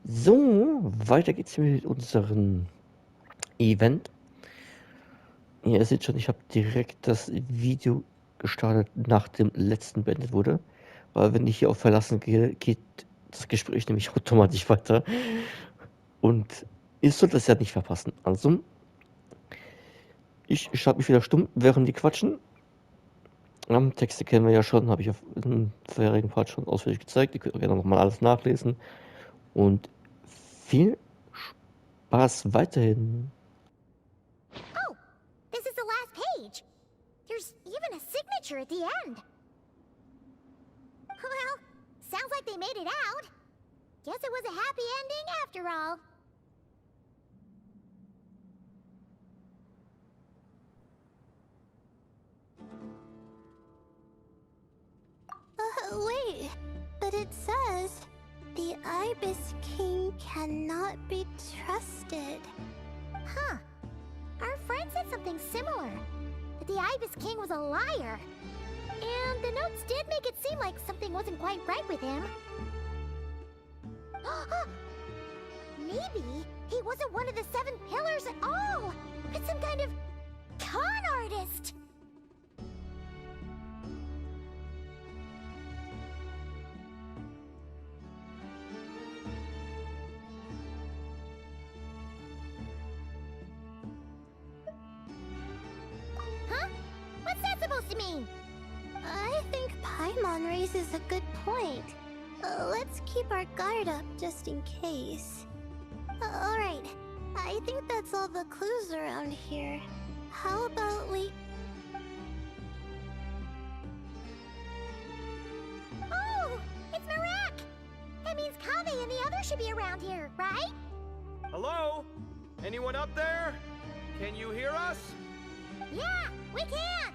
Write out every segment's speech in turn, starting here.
So, weiter geht's mit unserem Event. Ihr seht schon, ich habe direkt das Video gestartet, nach dem letzten beendet wurde. Weil wenn ich hier auf Verlassen gehe, geht das Gespräch nämlich automatisch weiter. Und ihr sollt das ja nicht verpassen. Also, ich schalte mich wieder stumm, während die quatschen. Texte kennen wir ja schon, habe ich auf dem vorherigen Part schon ausführlich gezeigt. Ihr könnt auch gerne nochmal alles nachlesen. Und viel Spaß weiterhin. Oh, this is the last page. There's even a signature at the end. Well, sounds like they made it out. Guess it was a happy ending after all. Wait, but it says the Ibis King cannot be trusted. Huh. Our friend said something similar. That the Ibis King was a liar. And the notes did make it seem like something wasn't quite right with him. Maybe he wasn't one of the 7 pillars at all. It's some kind of con artist. Huh? What's that supposed to mean? I think Paimon raises a good point. Let's keep our guard up just in case. Alright, I think that's all the clues around here. How about we... Oh, it's Marak! That means Kave and the others should be around here, right? Hello? Anyone up there? Can you hear us? Yeah, we can!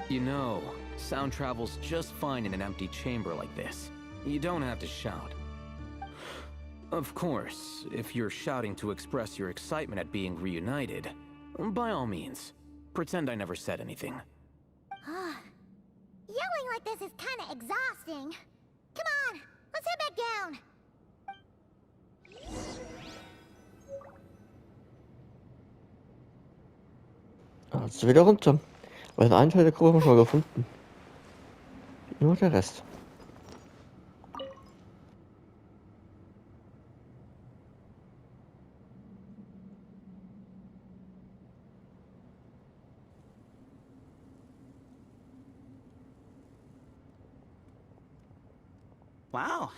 You know, sound travels just fine in an empty chamber like this. You don't have to shout. Of course, if you're shouting to express your excitement at being reunited, by all means, pretend I never said anything. Yelling like this is kinda exhausting. Come on, let's head back down. Also wieder runter. Weil einen Teil der Gruppe haben wir schon mal gefunden. Nur der Rest. Wow,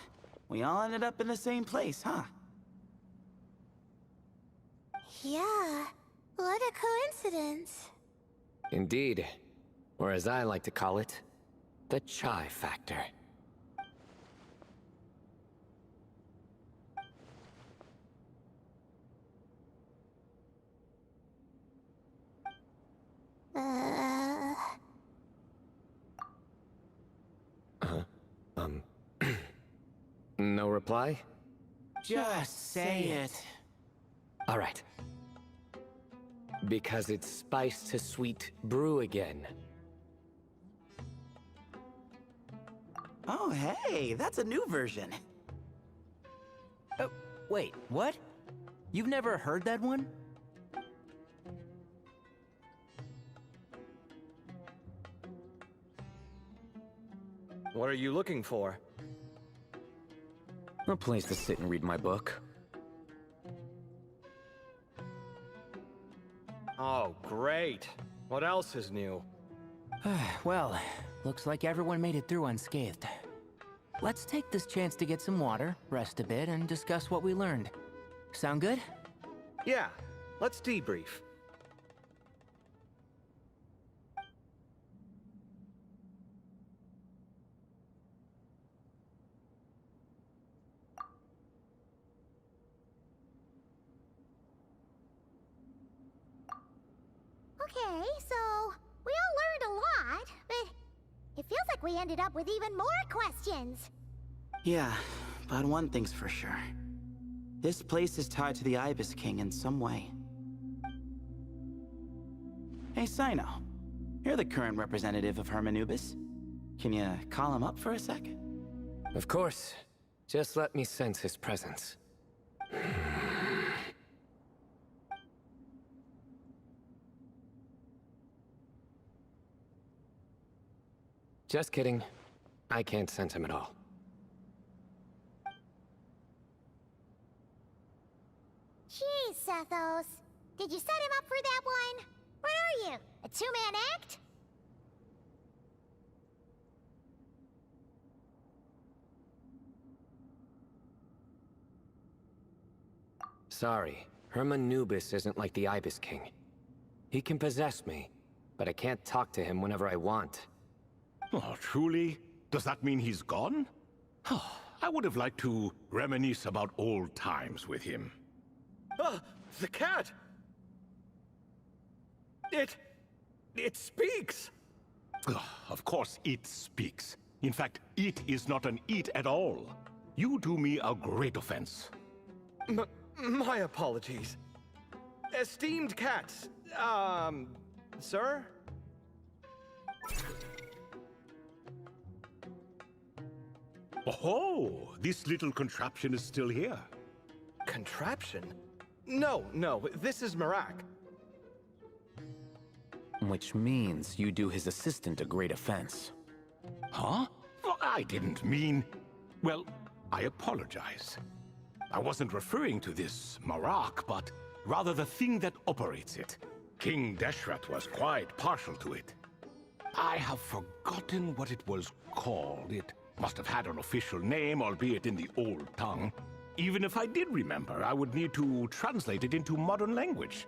we all ended up in the same place, huh? Yeah, what a coincidence. Indeed. Or as I like to call it, the chai factor. No reply? Just say it. All right. Because it's spice to sweet brew again. Oh, hey, that's a new version. Oh, wait, what? You've never heard that one? What are you looking for? A place to sit and read my book. Oh, great. What else is new? Well, looks like everyone made it through unscathed. Let's take this chance to get some water, rest a bit, and discuss what we learned. Sound good? Yeah, let's debrief. Okay, so we all learned a lot, but it feels like we ended up with even more questions. Yeah, but one thing's for sure. This place is tied to the Ibis King in some way. Hey, Sino. You're the current representative of Hermanubis. Can you call him up for a sec? Of course. Just let me sense his presence. Just kidding. I can't sense him at all. Jeez, Sethos. Did you set him up for that one? What are you, a two-man act? Sorry, Herman Nubis isn't like the Ibis King. He can possess me, but I can't talk to him whenever I want. Oh, truly? Does that mean he's gone? I would have liked to reminisce about old times with him. Ah, the cat! It speaks! Of course it speaks. In fact, it is not an it at all. You do me a great offense. My apologies. Esteemed cats, sir? Oh, this little contraption is still here. Contraption? No, this is Marak. Which means you do his assistant a great offense. Huh? Well, I didn't mean... Well, I apologize. I wasn't referring to this Marak, but rather the thing that operates it. King Deshret was quite partial to it. I have forgotten what it was called. It must have had an official name, albeit in the old tongue. Even if I did remember, I would need to translate it into modern language.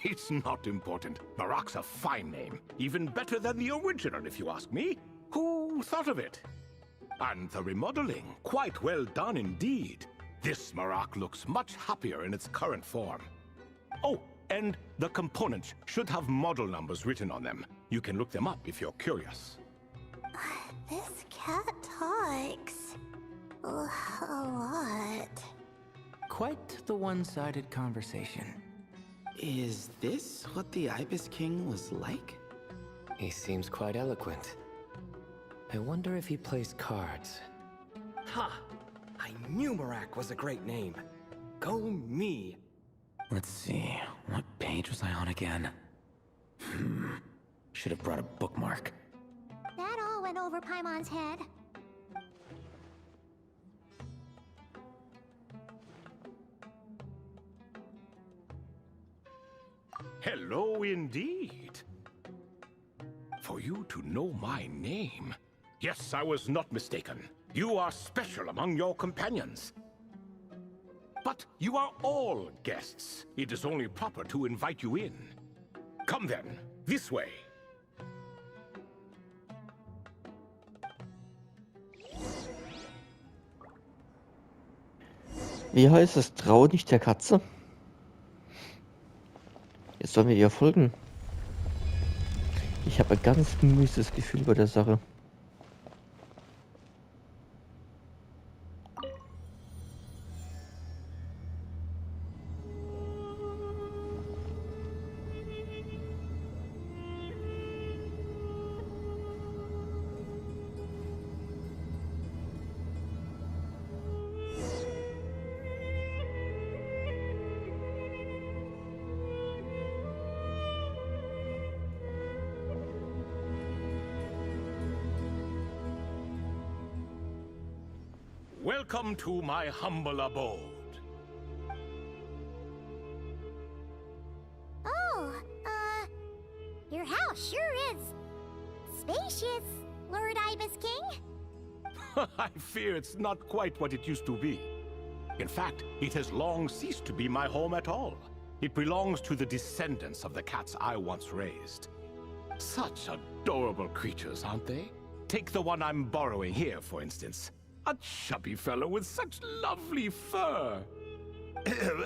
It's not important. Marak's a fine name. Even better than the original, if you ask me. Who thought of it? And the remodeling, quite well done indeed. This Marak looks much happier in its current form. Oh, and the components should have model numbers written on them. You can look them up if you're curious. This cat talks a lot. Quite the one-sided conversation. Is this what the Ibis King was like? He seems quite eloquent. I wonder if he plays cards. Ha! I knew Marak was a great name. Go me! Let's see, what page was I on again? Should have brought a bookmark. That all went over Paimon's head. Hello indeed. For you to know my name. Yes, I was not mistaken. You are special among your companions. But you are all guests. It is only proper to invite you in. Come then, this way. Wie heißt es? Trau nicht der Katze? Jetzt sollen wir ihr folgen. Ich habe ein ganz mieses Gefühl bei der Sache. Welcome to my humble abode. Oh, your house sure is spacious, Lord Ibis King. I fear it's not quite what it used to be. In fact, it has long ceased to be my home at all. It belongs to the descendants of the cats I once raised. Such adorable creatures, aren't they? Take the one I'm borrowing here, for instance. A chubby fellow with such lovely fur.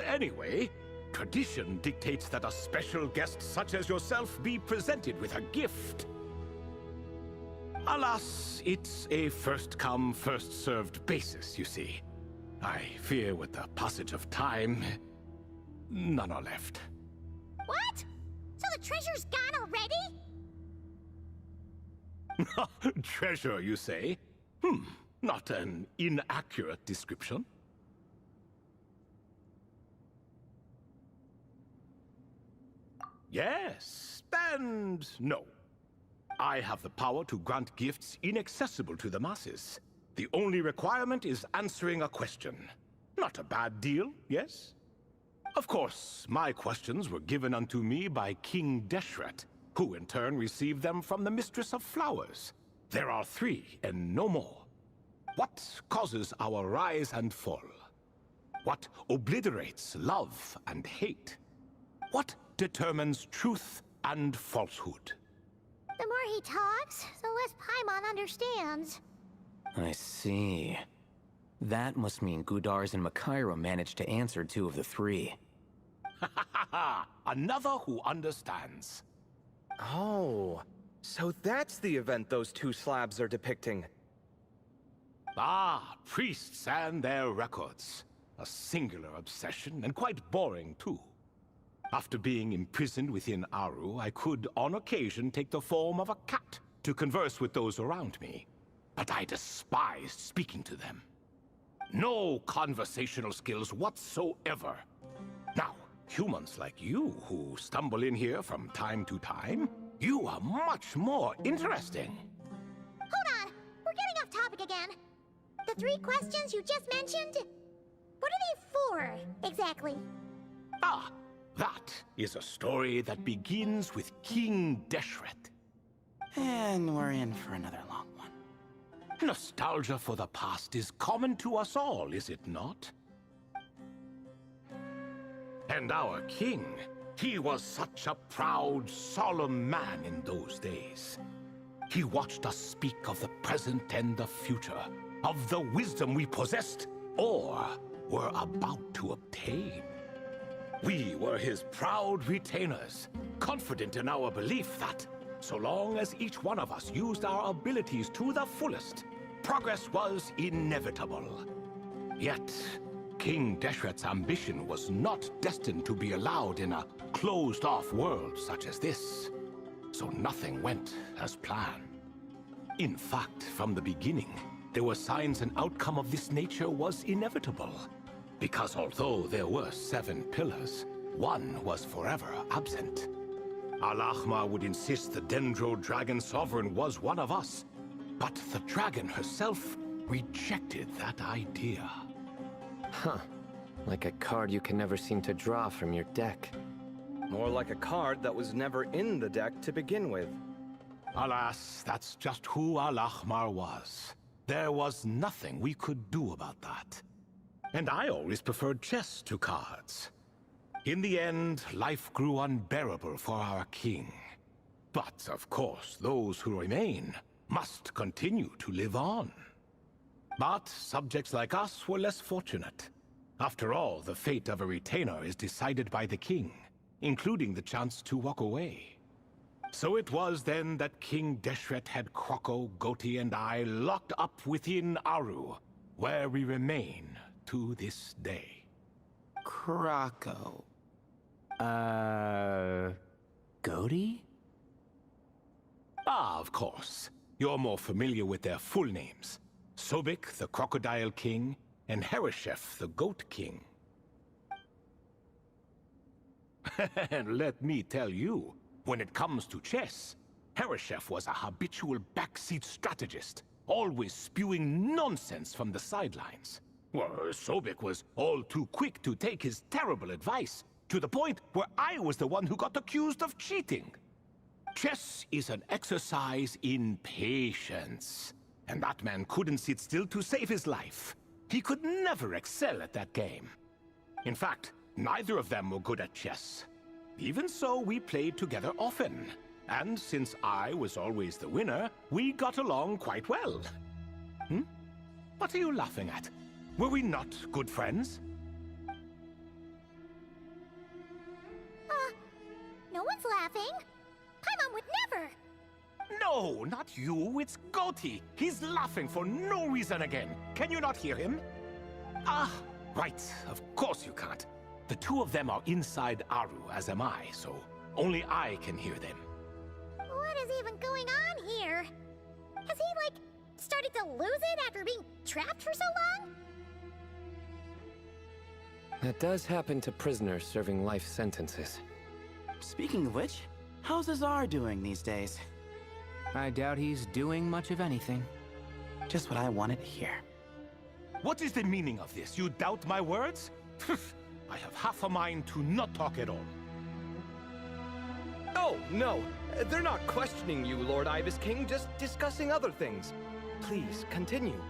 Anyway, tradition dictates that a special guest such as yourself be presented with a gift. Alas, it's a first-come, first-served basis, you see. I fear with the passage of time, none are left. What? So the treasure's gone already? Treasure, you say? Not an inaccurate description. Yes, and no. I have the power to grant gifts inaccessible to the masses. The only requirement is answering a question. Not a bad deal, yes? Of course, my questions were given unto me by King Deshret, who in turn received them from the Mistress of Flowers. There are 3, and no more. What causes our rise and fall? What obliterates love and hate? What determines truth and falsehood? The more he talks, the less Paimon understands. I see. That must mean Gudars and Makaira managed to answer 2 of the 3. Another who understands. Oh, so that's the event those 2 slabs are depicting. Ah, priests and their records. A singular obsession, and quite boring too. After being imprisoned within Aru, I could, on occasion, take the form of a cat to converse with those around me. But I despised speaking to them. No conversational skills whatsoever. Now, humans like you who stumble in here from time to time, you are much more interesting. Hold on! We're getting off topic again. The 3 questions you just mentioned? What are they for, exactly? Ah, that is a story that begins with King Deshret. And we're in for another long one. Nostalgia for the past is common to us all, is it not? And our king, he was such a proud, solemn man in those days. He watched us speak of the present and the future, of the wisdom we possessed, or were about to obtain. We were his proud retainers, confident in our belief that, so long as each one of us used our abilities to the fullest, progress was inevitable. Yet, King Deshret's ambition was not destined to be allowed in a closed-off world such as this. So nothing went as planned. In fact, from the beginning, there were signs an outcome of this nature was inevitable. Because although there were 7 pillars, one was forever absent. Al-Ahmar would insist the Dendro Dragon Sovereign was one of us, but the dragon herself rejected that idea. Huh. Like a card you can never seem to draw from your deck. More like a card that was never in the deck to begin with. Alas, that's just who Al-Ahmar was. There was nothing we could do about that. And I always preferred chess to cards. In the end, life grew unbearable for our king. But, of course, those who remain must continue to live on. But subjects like us were less fortunate. After all, the fate of a retainer is decided by the king, including the chance to walk away. So it was then that King Deshret had Kroko, Goti, and I locked up within Aru, where we remain to this day. Kroko. Goti? Ah, of course. You're more familiar with their full names. Sobek, the Crocodile King, and Hereshef, the Goat King. And let me tell you, when it comes to chess, Hereshef was a habitual backseat strategist, always spewing nonsense from the sidelines. Well, Sobek was all too quick to take his terrible advice, to the point where I was the one who got accused of cheating. Chess is an exercise in patience, and that man couldn't sit still to save his life. He could never excel at that game. In fact, neither of them were good at chess. Even so, we played together often, and since I was always the winner, we got along quite well. What are you laughing at? Were we not good friends? No one's laughing. Paimon would never. No, not you. It's Goti. He's laughing for no reason again. Can you not hear him? Ah, right. Of course you can't. The 2 of them are inside Aru, as am I, so only I can hear them. What is even going on here? Has he, like, started to lose it after being trapped for so long? That does happen to prisoners serving life sentences. Speaking of which, how's Azar doing these days? I doubt he's doing much of anything. Just what I wanted to hear. What is the meaning of this? You doubt my words? I have half a mind to not talk at all. Oh, no. They're not questioning you, Lord Ibis King, just discussing other things. Please, continue.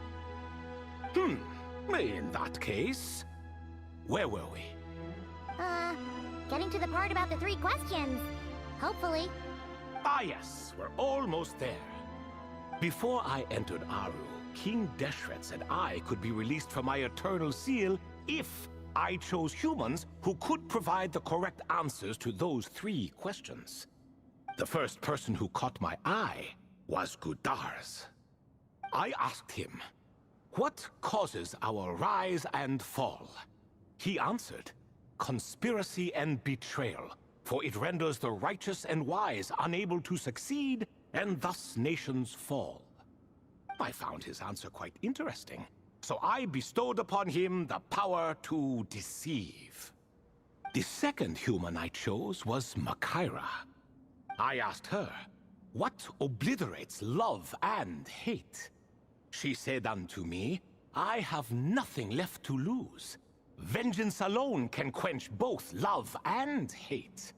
In that case, where were we? Getting to the part about the 3 questions. Hopefully. Ah yes, we're almost there. Before I entered Aru, King Deshret said I could be released from my eternal seal if I chose humans who could provide the correct answers to those 3 questions. The first person who caught my eye was Gudars. I asked him, what causes our rise and fall? He answered, conspiracy and betrayal, for it renders the righteous and wise unable to succeed, and thus nations fall. I found his answer quite interesting, so I bestowed upon him the power to deceive. The second human I chose was Makaira. I asked her, what obliterates love and hate? She said unto me, I have nothing left to lose. Vengeance alone can quench both love and hate.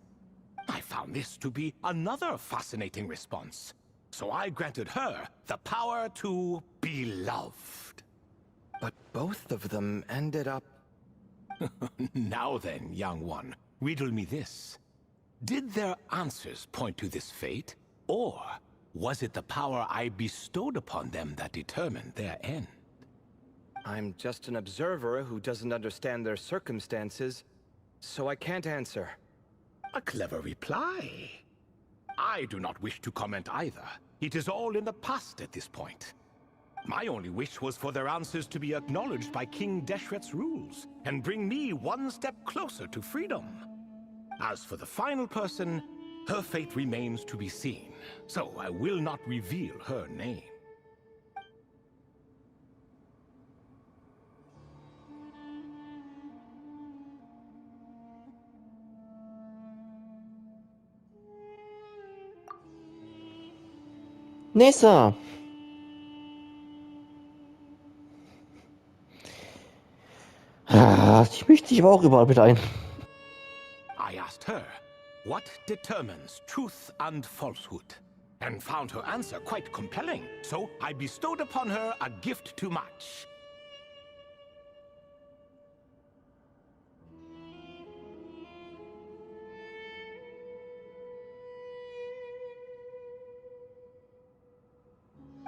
I found this to be another fascinating response, so I granted her the power to be loved. But both of them ended up... Now then, young one, riddle me this. Did their answers point to this fate, or was it the power I bestowed upon them that determined their end? I'm just an observer who doesn't understand their circumstances, so I can't answer. A clever reply. I do not wish to comment either. It is all in the past at this point. My only wish was for their answers to be acknowledged by King Deshret's rules, and bring me one step closer to freedom. As for the final person, her fate remains to be seen, so I will not reveal her name. Nessa! Ich mische dich aber auch überall mit ein. I asked her, what determines truth and falsehood? And found her answer quite compelling, so I bestowed upon her a gift to match.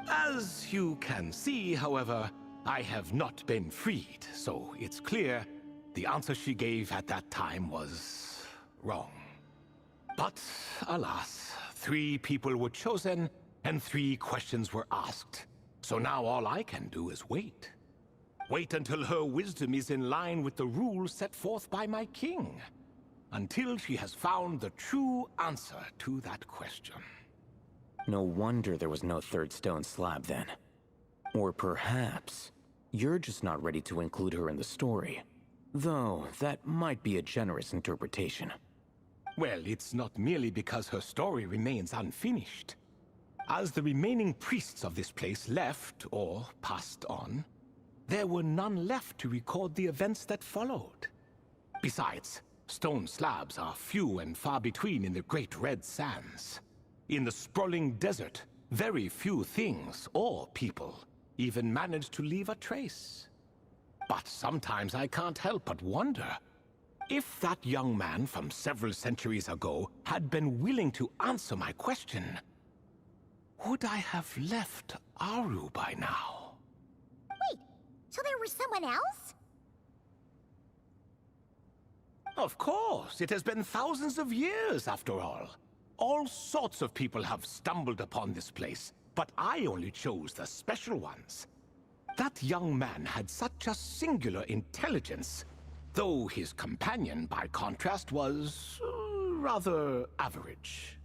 As you can see, however, I have not been freed, so it's clear the answer she gave at that time was wrong. But alas, 3 people were chosen and 3 questions were asked. So now all I can do is wait. Wait until her wisdom is in line with the rules set forth by my king. Until she has found the true answer to that question. No wonder there was no 3rd stone slab then. Or perhaps you're just not ready to include her in the story. Though, that might be a generous interpretation. Well, it's not merely because her story remains unfinished. As the remaining priests of this place left, or passed on, there were none left to record the events that followed. Besides, stone slabs are few and far between in the Great Red Sands. In the sprawling desert, very few things or people even manage to leave a trace. But sometimes I can't help but wonder, if that young man from several centuries ago had been willing to answer my question, would I have left Aru by now? Wait, so there was someone else? Of course, it has been thousands of years after all. All sorts of people have stumbled upon this place, but I only chose the special ones. That young man had such a singular intelligence, though his companion, by contrast, was rather average.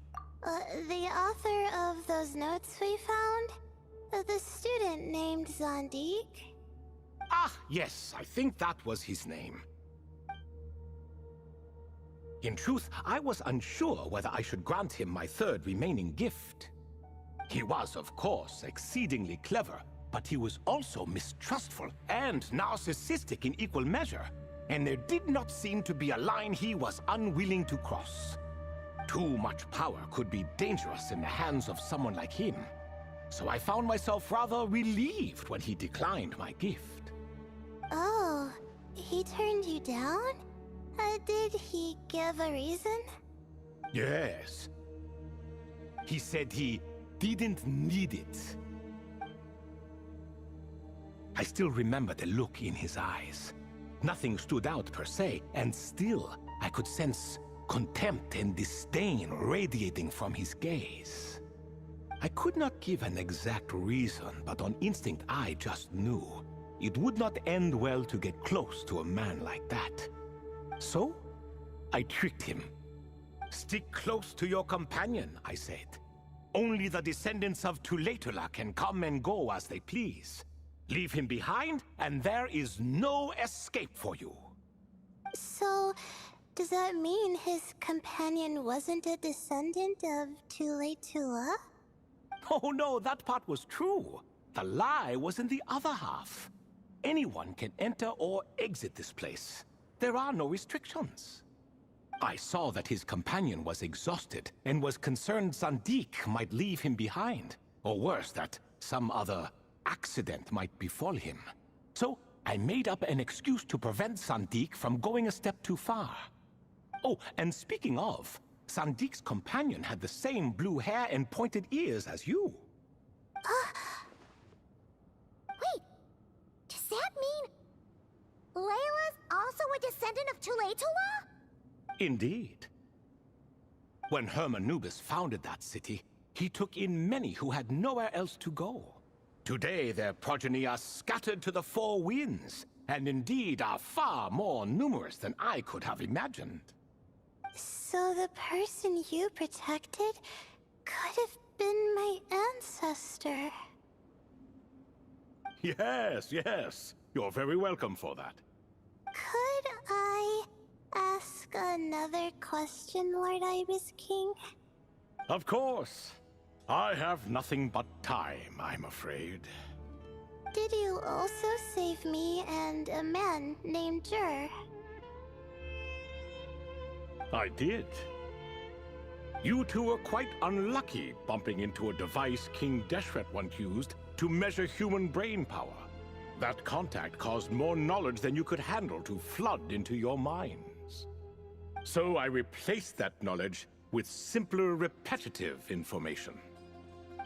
The author of those notes we found? The student named Zandik? Ah, yes, I think that was his name. In truth, I was unsure whether I should grant him my third remaining gift. He was, of course, exceedingly clever, but he was also mistrustful and narcissistic in equal measure, and there did not seem to be a line he was unwilling to cross. Too much power could be dangerous in the hands of someone like him, so I found myself rather relieved when he declined my gift. Oh, he turned you down? Did he give a reason? Yes. He said he didn't need it. I still remember the look in his eyes. Nothing stood out per se, and still I could sense contempt and disdain radiating from his gaze. I could not give an exact reason, but on instinct I just knew it would not end well to get close to a man like that. So, I tricked him. Stick close to your companion, I said. Only the descendants of Tuletula can come and go as they please. Leave him behind, and there is no escape for you. So, does that mean his companion wasn't a descendant of Tuletula? Oh no, that part was true. The lie was in the other half. Anyone can enter or exit this place. There are no restrictions. I saw that his companion was exhausted and was concerned Zandik might leave him behind, or worse, that some other accident might befall him. So I made up an excuse to prevent Zandik from going a step too far. Oh, and speaking of, Sandik's companion had the same blue hair and pointed ears as you. Wait, does that mean Layla's also a descendant of Tuletula? Indeed. When Hermanubis founded that city, he took in many who had nowhere else to go. Today their progeny are scattered to the four winds, and indeed are far more numerous than I could have imagined. So the person you protected could have been my ancestor. Yes, yes. You're very welcome for that. Could I ask another question, Lord Ibis King? Of course. I have nothing but time, I'm afraid. Did you also save me and a man named Jur? I did. You two were quite unlucky bumping into a device King Deshret once used to measure human brain power. That contact caused more knowledge than you could handle to flood into your minds. So I replaced that knowledge with simpler, repetitive information.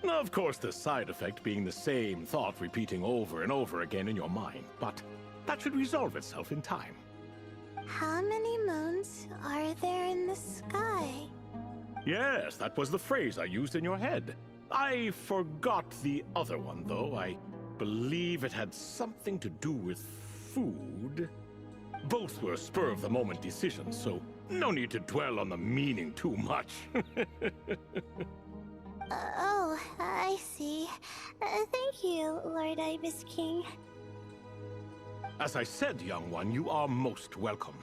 Of course, the side effect being the same thought repeating over and over again in your mind, but that should resolve itself in time. How many moons are there in the sky? Yes, that was the phrase I used in your head. I forgot the other one, though. I believe it had something to do with food. Both were spur-of-the-moment decisions, so no need to dwell on the meaning too much. Oh, I see. Thank you, Lord Ibis King. As I said, young one, you are most welcome.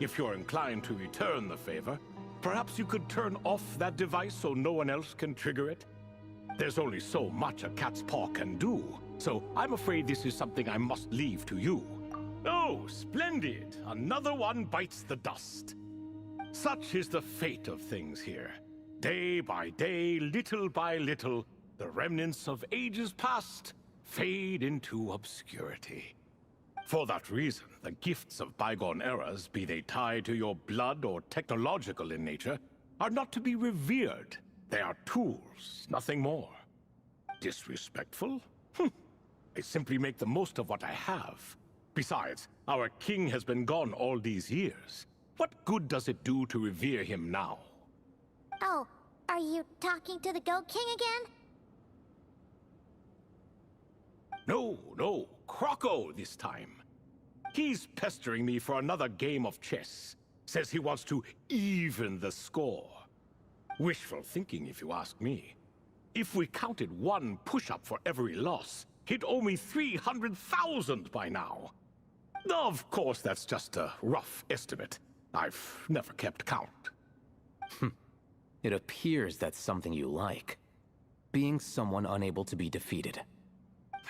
If you're inclined to return the favor, perhaps you could turn off that device so no one else can trigger it? There's only so much a cat's paw can do, so I'm afraid this is something I must leave to you. Oh, splendid! Another one bites the dust. Such is the fate of things here. Day by day, little by little, the remnants of ages past fade into obscurity. For that reason, the gifts of bygone eras, be they tied to your blood or technological in nature, are not to be revered. They are tools, nothing more. Disrespectful? I simply make the most of what I have. Besides, our king has been gone all these years. What good does it do to revere him now? Oh, are you talking to the Goat King again? No, Croco this time. He's pestering me for another game of chess. Says he wants to even the score. Wishful thinking, if you ask me. If we counted one push-up for every loss, he'd owe me 300,000 by now. Of course, that's just a rough estimate. I've never kept count. It appears that's something you like. Being someone unable to be defeated.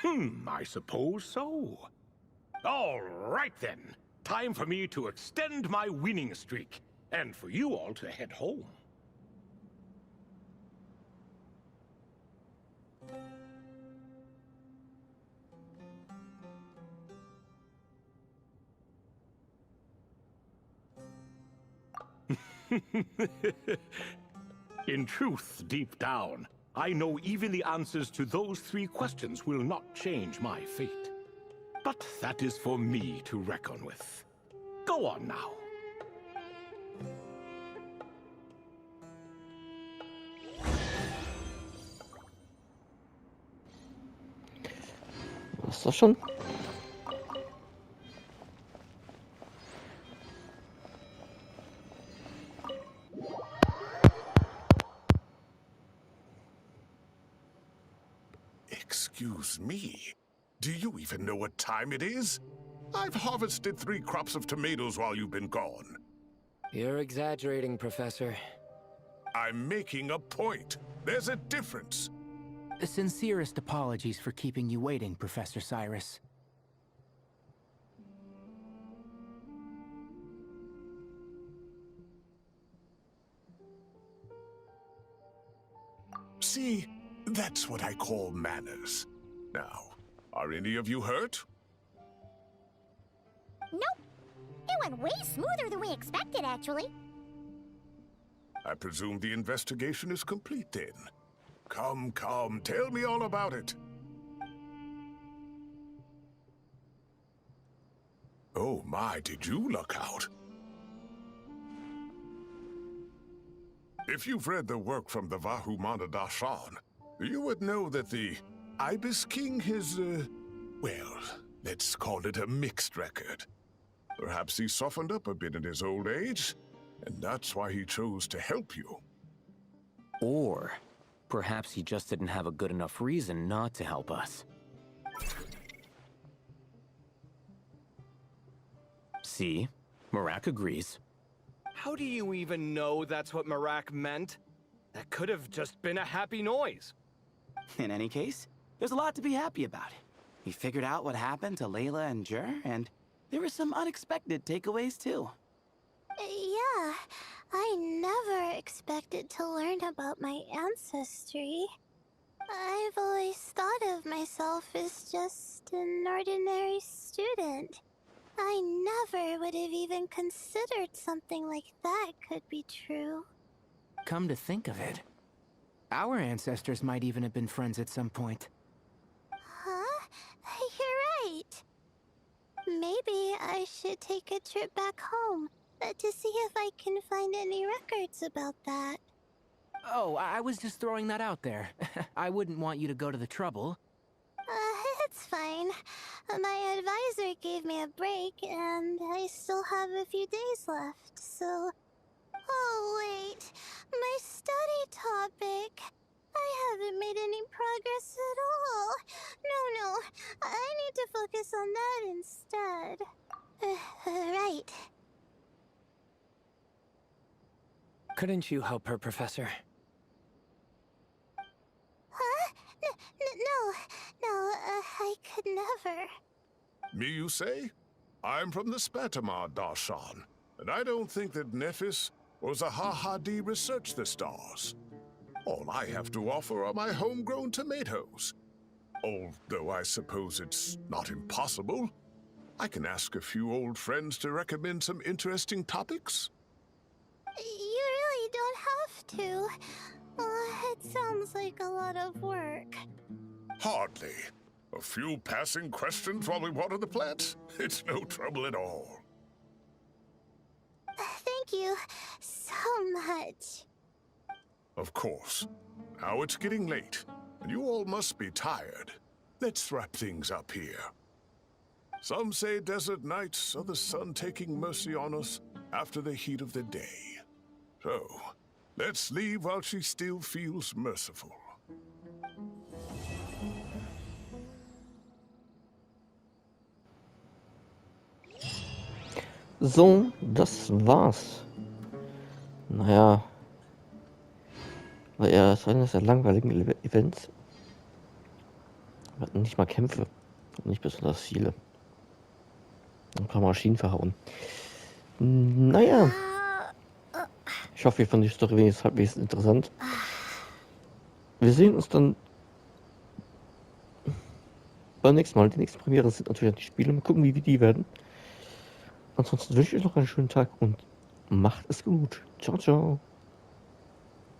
I suppose so. All right then. Time for me to extend my winning streak, and for you all to head home. In truth, deep down, I know even the answers to those 3 questions will not change my fate. But that is for me to reckon with. Go on now. Was das schon? Excuse me. Do you even know what time it is? I've harvested 3 crops of tomatoes while you've been gone. You're exaggerating, Professor. I'm making a point. There's a difference. The sincerest apologies for keeping you waiting, Professor Cyrus. See, that's what I call manners. Now, are any of you hurt? Nope. It went way smoother than we expected, actually. I presume the investigation is complete then. Come, tell me all about it. Oh my, did you luck out? If you've read the work from the Vahumana Dashan, you would know that the Ibis King has, well, let's call it a mixed record. Perhaps he softened up a bit in his old age, and that's why he chose to help you. Or perhaps he just didn't have a good enough reason not to help us. See? Marak agrees. How do you even know that's what Marak meant? That could have just been a happy noise. In any case, there's a lot to be happy about. We figured out what happened to Layla and Jur, and there were some unexpected takeaways too. Yeah, I never expected to learn about my ancestry. I've always thought of myself as just an ordinary student. I never would have even considered something like that could be true. Come to think of it, our ancestors might even have been friends at some point. Huh? You're right. Maybe I should take a trip back home to see if I can find any records about that. Oh, I was just throwing that out there. I wouldn't want you to go to the trouble. It's fine. My advisor gave me a break, and I still have a few days left, so... Oh, wait. My study topic. I haven't made any progress at all. No. I need to focus on that instead. Right. Couldn't you help her, Professor? Huh? No, I could never. Me, you say? I'm from the Spatamar Darshan, and I don't think that Nephis or Zahahadi researched the stars. All I have to offer are my homegrown tomatoes. Although I suppose it's not impossible. I can ask a few old friends to recommend some interesting topics. You really don't have to. It sounds like a lot of work. Hardly. A few passing questions while we water the plants? It's no trouble at all. Thank you so much. Of course. Now it's getting late, and you all must be tired. Let's wrap things up here. Some say desert nights are the sun taking mercy on us after the heat of the day. So, let's leave while she still feels merciful. So, das war's. Naja, war eher eines der langweiligen Events. Wir hatten nicht mal Kämpfe. Nicht besonders viele. Ein paar Maschinen verhauen. Naja. Ich hoffe, ihr fandet die Story wenigstens halbwegs interessant. Wir sehen uns dann beim nächsten Mal. Die nächsten Premiere sind natürlich die Spiele. Mal gucken, wie die werden. Ansonsten wünsche ich euch noch einen schönen Tag und macht es gut. Ciao, ciao.